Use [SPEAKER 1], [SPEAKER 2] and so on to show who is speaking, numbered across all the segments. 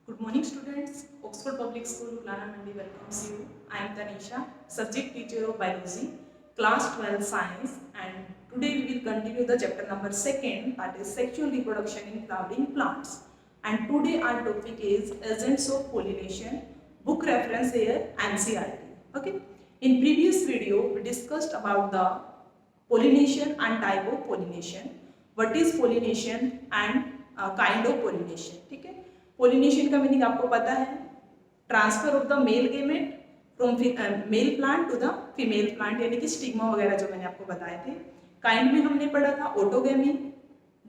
[SPEAKER 1] Good morning, students. Oxford Public School, Clara Mandi welcomes you. I am Tanisha, subject teacher of biology, class 12 science, and today we will continue the chapter number 2, that is sexual reproduction in flowering plants. And today our topic is agents of pollination. Book reference here NCERT. Okay. In previous video we discussed about the pollination and type of pollination. What is pollination and kind of pollination. ठीक है. Pollination का meaning आपको पता है, transfer of the male gamete from male plant to the female plant, यानी कि stigma वगैरह जो मैंने आपको बताए थे. काइंड में हमने पढ़ा था ऑटोगेमी,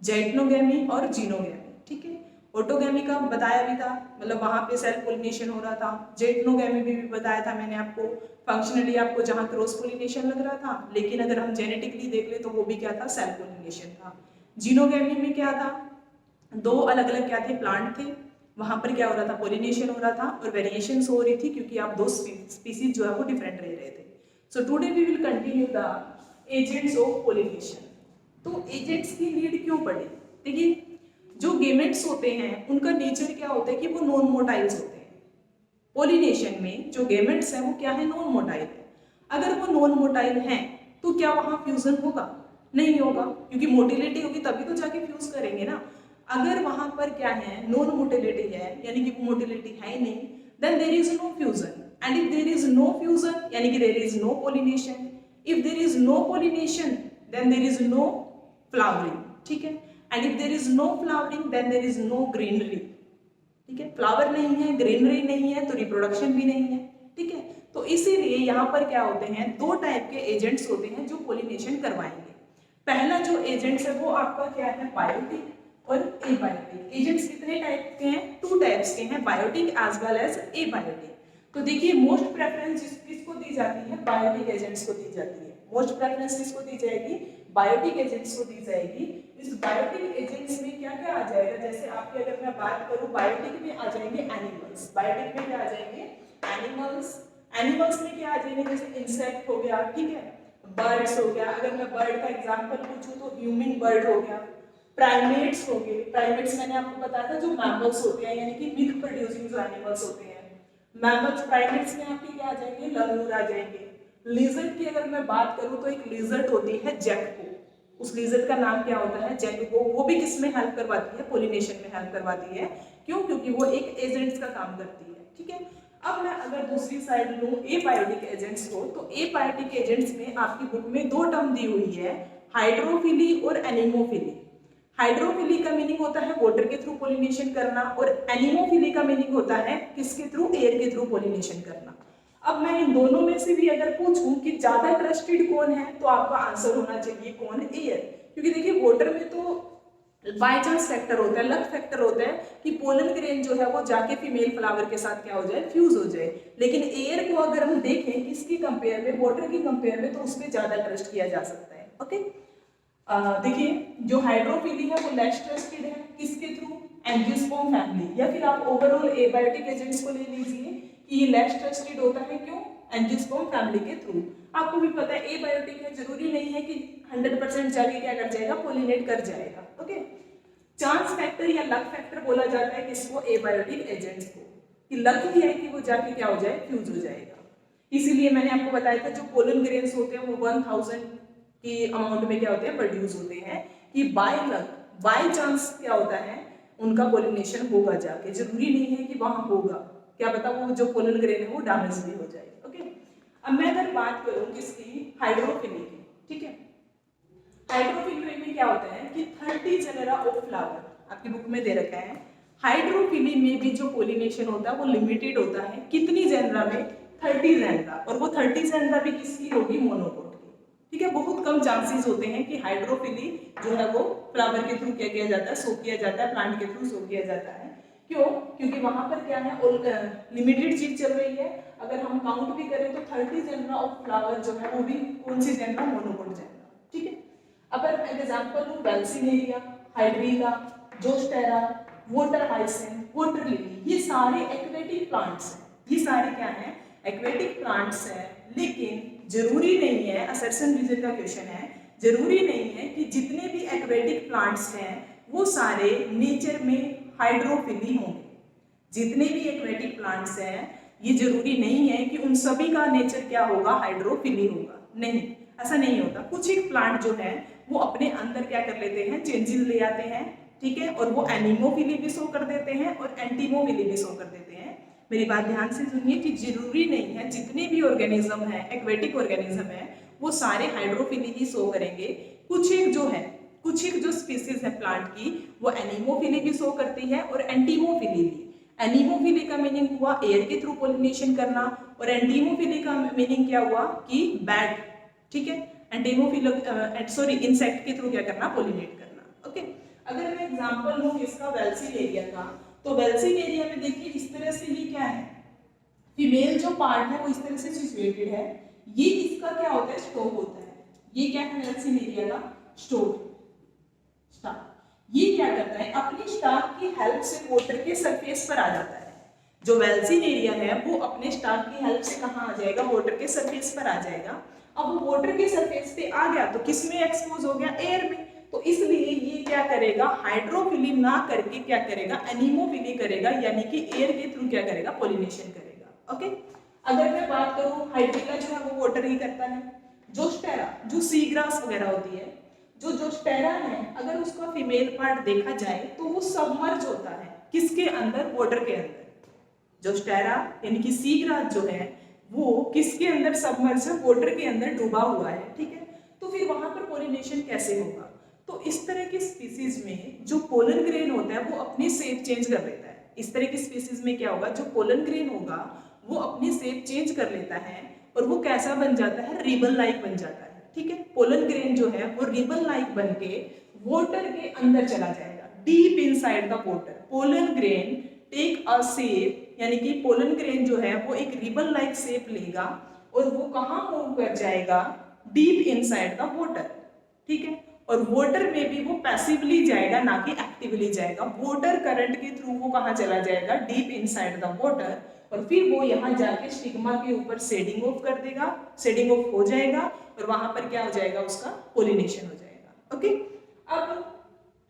[SPEAKER 1] जेटनोगेमी और जीनोगेमी. ठीक है. ऑटोगेमी का बताया भी था, मतलब वहां पे सेल्फ पोलिनेशन हो रहा था. जेटनोगेमी भी बताया था मैंने आपको, फंक्शनली आपको जहां क्रॉस पोलिनेशन लग रहा था, लेकिन अगर हम जेनेटिकली देख ले तो वो भी क्या था, सेल्फ पोलिनेशन था. जीनोगेमी में क्या था, दो अलग अलग क्या थे, प्लांट थे, वहां पर क्या हो रहा था, पोलिनेशन हो रहा था और वेरिएशंस हो रही थी क्योंकि आप दो स्पीसीज जो है वो डिफरेंट रह रहे थे. So today we will continue the agents of pollination. तो एजेंट्स की नीड क्यों पड़ी? देखिए, जो गेमेट्स होते हैं उनका नेचर क्या होता है कि वो नॉन मोटाइल्स होते हैं. पोलिनेशन में जो गेमेट्स हैं वो क्या है, नॉन मोटाइल है. अगर वो नॉन मोटाइल हैं तो क्या वहां फ्यूजन होगा? नहीं होगा, क्योंकि मोटिलिटी होगी तभी तो जाके फ्यूज करेंगे ना. अगर वहां पर क्या है, नॉन मोटिलिटी है, यानी कि मोटिलिटी है ही नहीं, then there is no fusion. And if there is no fusion, यानी कि there is no pollination. If there is no pollination, then there is no flowering. ठीक है. And if there is no flowering, then there is no greenery. ठीक है. Flower नहीं है, greenery नहीं है, तो रिप्रोडक्शन भी नहीं है. ठीक है. तो इसीलिए यहाँ पर क्या होते हैं, दो टाइप के एजेंट्स होते हैं जो पोलिनेशन करवाएंगे. पहला जो एजेंट्स है वो आपका क्या है, बायोटिक और एबायोटिक. एजेंट्स कितने टाइप के हैं, टू टाइप्स के हैं, biotic as well as abiotic. तो देखिए, मोस्ट प्रेफरेंस किसको दी जाती है, बायोटिक एजेंट्स को दी जाती है. मोस्ट प्रेफरेंस किसको दी जाएगी, बायोटिक एजेंट्स को दी जाएगी. इस बायोटिक एजेंट्स में क्या क्या आ जाएगा, जैसे आपकी अगर मैं बात करूं, बायोटिक में आ जाएंगे एनिमल्स. बायोटिक में क्या आ जाएंगे, एनिमल्स. एनिमल्स में क्या आ जाएंगे, जैसे इंसेक्ट हो गया, ठीक है, बर्ड्स हो गया. अगर मैं बर्ड का एग्जांपल पूछूं तो ह्यूमन बर्ड हो गया. प्राइमेट्स हो गए. प्राइमेट्स मैंने आपको बताया था जो मैमल्स होते हैं, यानी कि मिल्क प्रोड्यूसिंग जो एनिमल्स होते हैं. मैमल्स, प्राइमेट्स में आपके क्या आ जाएंगे, लंगूर आ जाएंगे. लिजर्ड की अगर मैं बात करूं तो एक लिजर्ड होती है जैकको. उस लिजर्ड का नाम क्या होता है, जैकको. वो भी किस में हेल्प करवाती है, पोलिनेशन में हेल्प करवाती है. क्यों? क्योंकि वो एक एजेंट्स का काम करती है. ठीक है. अब मैं अगर दूसरी साइड लूं एबायोटिक एजेंट्स को, तो एबायोटिक एजेंट्स में आपकी बुक में दो टर्म दी हुई है, हाइड्रोफिली और एनीमोफिली. हाइड्रोफिली का मीनिंग होता है वाटर के थ्रू पोलिनेशन करना, और एनिमोफिली का मीनिंग होता है किसके थ्रू, एयर के थ्रू पोलिनेशन करना. अब मैं इन दोनों में से भी अगर पूछूं कि ज्यादा ट्रस्टेड कौन है, तो आपका आंसर होना चाहिए कौन, एयर. क्योंकि देखिए, वाटर में तो बाय चांस फैक्टर होता है, लक फैक्टर होता है कि पोलन ग्रेन जो है वो जाके फीमेल फ्लावर के साथ क्या हो जाए, फ्यूज हो जाए. लेकिन एयर को अगर हम देखें किसकी कंपेयर में, वाटर की कंपेयर में, तो उस पर ज्यादा ट्रस्ट किया जा सकता है. ओके. देखिए, जो हाइड्रोफिली है वो लेस ट्रस्टेड है, किसके थ्रू, एंजियोस्पर्म फैमिली. या फिर आप ओवरऑल एबायोटिक एजेंट्स को ले लीजिए कि ये लेस ट्रस्टेड होता है, क्यों, एंजियोस्पर्म फैमिली के थ्रू. आपको भी पता है एबायोटिक है, जरूरी नहीं है कि 100% जाके क्या कर जाएगा, पोलिनेट कर जाएगा. ओके. चांस फैक्टर या लक फैक्टर बोला जाता है किसको, एबायोटिक एजेंट्स को, कि लक ही है कि वो जाके क्या हो जाए, फ्यूज हो जाएगा. इसीलिए मैंने आपको बताया था जो पोलन ग्रेन्स होते हैं वो 1000 की अमाउंट में क्या होते हैं, प्रोड्यूस होते हैं, कि बाय लक, बाय चांस क्या होता है, उनका पोलिनेशन होगा जाके. जरूरी नहीं है कि वहां होगा, क्या पता वो जो पोलन ग्रेन है वो डैमेज भी हो जाए. ओके. अब मैं अगर बात करूं किसकी, हाइड्रोफिली की. ठीक है. हाइड्रोफिली में क्या होता है कि 30 जेनेरा ऑफ फ्लावर आपकी बुक में दे रखा है. हाइड्रोफिली में भी जो पोलिनेशन होता है वो लिमिटेड होता है. कितनी जेनेरा में, 30 जेनेरा. और वो 30 जेनेरा भी किसकी होगी, मोनोकोट की. ठीक है. बहुत कम चांसेस होते हैं कि हाइड्रोफिली जो है वो फ्लावर के थ्रू क्या किया जाता है, सो किया जाता है, प्लांट के थ्रू सो किया जाता है. क्यों? क्योंकि वहां पर क्या है, लिमिटेड चीज चल रही है. अगर हम काउंट भी करें तो 30 जेनेरा ऑफ फ्लावर जो है वो भी कौन सी जेनेरा, मोनोकोट जेनेरा. ठीक है. अगर एग्जांपल लूं, vallisneria, hydrilla, zostera, water hyacinth, water lily, ये सारे एक्वेटिक प्लांट्स हैं. ये सारे क्या हैं, एक्वेटिक प्लांट्स हैं. लेकिन जरूरी नहीं है, असर्शन रीजन का क्वेश्चन है, जरूरी नहीं है कि जितने भी एक्वेटिक प्लांट्स हैं वो सारे नेचर में हाइड्रोफिली होंगे. जितने भी एक्वेटिक प्लांट्स हैं ये जरूरी नहीं है कि उन सभी का नेचर क्या होगा, हाइड्रोफिली होगा, नहीं, ऐसा नहीं होता। कुछ एक प्लांट जो है वो अपने अंदर क्या कर लेते हैं, चेंजेस ले आते हैं, ठीक है, और वो एनीमोफिली भी शो कर देते हैं और एंटीमोफिली भी शो कर देते हैं। मेरी बात ध्यान से सुनिए कि जरूरी नहीं है जितने भी ऑर्गेनिज्म है, एक्वेटिक ऑर्गेनिज्म है, वो सारे हाइड्रोफिली ही शो करेंगे। कुछ एक जो स्पीसीज है प्लांट की वो एनीमोफिली भी शो करती है और एंटीमोफिली भी। एनीमोफिली का मीनिंग हुआ एयर के थ्रू पोलिनेशन करना और एंटीमोफिली का मीनिंग क्या हुआ कि बैट, ठीक है, इंसेक्ट के थ्रू क्या करना, पोलिनेट करना। ओके, अगर मैं एग्जांपल लूं इसका वेल्सिनेरिया का, तो वेल्सिनेरिया में देखिए इस तरह से ये क्या है, फीमेल जो पार्ट है वो इस तरह से सिचुएटेड है, ये इसका क्या होता है, स्टोक होता है। ये क्या है वेल्सिनेरिया का, स्टोक, स्टाक। ये क्या करता है, अपनी स्टाक की हेल्प से वाटर के सरफेस पर आ जाता है। जो वेल्सिनेरिया है वो अपने स्टाक की हेल्प से कहाँ आ जाएगा, वाटर के सरफेस पर आ जाएगा। अब वो वाटर के सरफेस पे आ गया तो किस में एक्सपोज हो गया, एयर में। तो इसलिए ये क्या करेगा, हाइड्रोफिली ना करके क्या करेगा, एनीमोफिली करेगा, यानी कि एयर के थ्रू क्या करेगा, पोलिनेशन करेगा। ओके, अगर मैं बात करूं हाइड्रिला जो है वो वाटर ही करता है। जोस्टेरा जो सी ग्रास वगैरह होती है, जो जोस्टेरा है, अगर उसका फीमेल पार्ट देखा जाए तो वो सबमर्ज होता है, किसके अंदर, वाटर के अंदर। जोस्टेरा यानी कि सी ग्रास जो है वो किसके अंदर सबमर्ज है, वाटर के अंदर डूबा हुआ है, ठीक है। तो फिर वहां पर पोलिनेशन कैसे होगा, तो इस तरह की स्पीसीज में जो पोलन ग्रेन होता है वो अपनी शेप चेंज कर लेता है। इस तरह की स्पीसीज में क्या होगा, जो पोलन ग्रेन होगा वो अपनी शेप चेंज कर लेता है और वो कैसा बन जाता है, रिबन लाइक बन जाता है, ठीक है। पोलन ग्रेन जो है वो रिबन लाइक बन के वाटर के अंदर चला जाएगा, deep inside the water. Pollen grain take a shape, यानी कि पोलन ग्रेन जो है वो एक रिबन लाइक शेप लेगा और वो कहाँ मूव कर जाएगा, डीप इनसाइड द वाटर, ठीक है। और वाटर में भी वो पैसिवली जाएगा ना कि एक्टिवली जाएगा। वाटर करंट के थ्रू वो कहाँ चला जाएगा, डीप इनसाइड द वाटर, और फिर वो यहाँ जाके स्टिग्मा के ऊपर शेडिंग ऑफ कर देगा, शेडिंग ऑफ हो जाएगा और वहां पर क्या हो जाएगा, उसका पोलिनेशन हो जाएगा। ओके, अब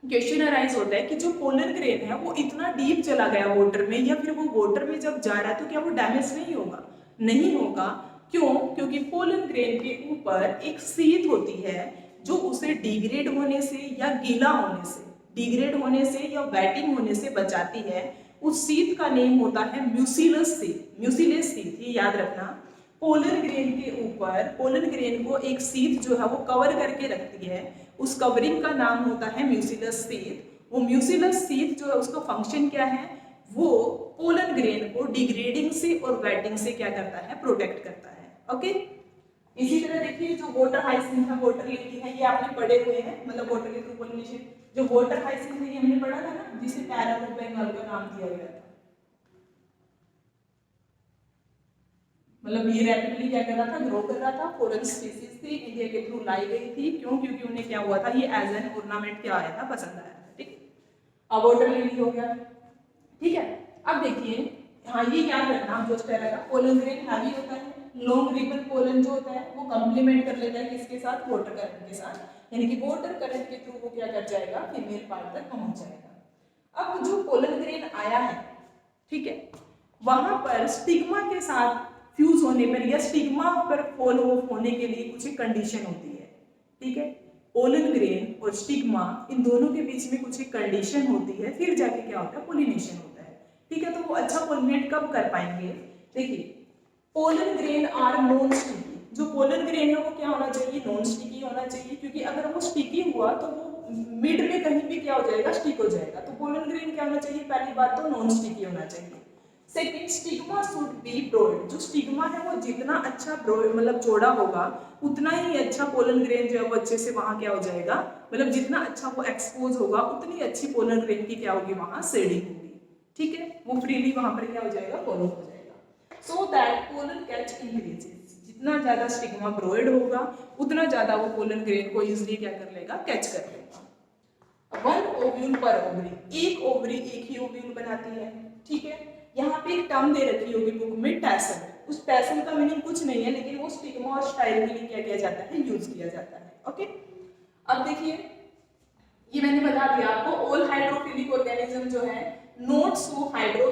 [SPEAKER 1] क्वेश्चन अराइज होता है कि जो पोलन ग्रेन है वो इतना डीप चला गया वाटर में, या फिर वो वाटर में जब जा रहा है तो क्या वो डैमेज नहीं होगा, नहीं होगा। क्यों, क्योंकि पोलन ग्रेन के ऊपर एक सीथ होती है जो उसे डिग्रेड होने से या गीला होने से, डिग्रेड होने से या वेटिंग होने से बचाती है। उस सीथ का नेम होता है म्यूसिलस सीथ, म्यूसिलस सीथ, ये याद रखना। पोलन ग्रेन के ऊपर, पोलन ग्रेन को एक सीथ जो है वो कवर करके रखती है, उस कवरिंग का नाम होता है म्यूसिलस सीथ। वो म्यूसिलस सीथ जो है उसका फंक्शन क्या है, वो पोलन ग्रेन को डिग्रेडिंग से और वेटिंग से क्या करता है, प्रोटेक्ट करता है। ओके, इसी तरह देखिए जो वाटर हाइसिंथ है, वाटर लिली है, ये आपने पढ़े हुए हैं, मतलब वाटर के थ्रू पोलिनेशन। जो वाटर हाइसिंथ है ये हमने पढ़ा था ना, जिसे पैरल ऑफ बंगाल का नाम दिया गया था। मतलब ये रैपिडली क्या कर रहा था, ग्रो कर रहा था। फॉरेन स्पीसीज थी, इंडिया के थ्रू लाई गई थी, क्यों, क्योंकि उन्हें क्या हुआ था, ये एज एन ऑर्नामेंट क्या आया था, पसंद आया था, ठीक। अब वाटर लिली हो गया, ठीक है। अब देखिए, हाँ ये याद रखना, जो स्टेरा का पोलन ग्रेन हैवी होता है, लॉन्ग रिबन पोलन जो होता है वो कॉम्प्लीमेंट कर लेता है किसके साथ, वाटर करंट के साथ, यानी कि वाटर करंट के थ्रू वो क्या कर जाएगा, फीमेल पार्ट तक पहुंच जाएगा। अब जो पोलन ग्रेन आया है, ठीक है, वहां पर स्टिग्मा के साथ फ्यूज होने पर या स्टिग्मा पर फॉलो ऑफ होने के लिए कुछ एक कंडीशन होती है, ठीक है। पोलन ग्रेन और स्टिग्मा, इन दोनों के बीच में कुछ एक कंडीशन होती है, फिर जाके क्या होता है, पोलिनेशन होता है, ठीक है। तो वो अच्छा पोलिनेट कब कर पाएंगे, देखिए pollen grain are non sticky. जो पोलन ग्रेन है वो क्या होना चाहिए, नॉन स्टिकी होना चाहिए, क्योंकि अगर वो स्टिकी हुआ तो वो मिड में कहीं भी क्या हो जाएगा, स्टिक हो जाएगा। तो पोलन ग्रेन क्या होना चाहिए, पहली बात तो नॉन स्टिकी होना चाहिए। Second, stigma should be broad. जो स्टिग्मा है वो जितना अच्छा ब्रॉड मतलब चौड़ा होगा उतना ही अच्छा पोलन ग्रेन जो है वो अच्छे से वहां क्या हो जाएगा, मतलब जितना अच्छा वो एक्सपोज होगा उतनी अच्छी पोलन ग्रेन की क्या होगी, वहां शेडिंग होगी, ठीक है। वो फ्रीली वहां पर क्या हो जाएगा, फॉलो हो जाएगा। So that pollen catch increases. जितना ज्यादा स्टिग्मा ब्रॉड होगा उतना ज्यादा वो पोलन ग्रेन को इजिली क्या कर लेगा, कैच कर लेगा। वन ओव्यूल पर ओवरी, एक ओवरी एक ही ओव्यूल बनाती है, ठीक है। यहाँ पे एक टर्म दे रखी होगी बुक में, टैसल। उस टैसल का मीनिंग कुछ नहीं है, लेकिन वो स्टिग्मा और स्टाइल के लिए क्या किया जाता है, यूज किया जाता है। ओके, अब देखिए ये मैंने बता दिया आपको, ऑल हाइड्रोफिलिक ऑर्गेनिज्म जो है नोट शो हाइड्रो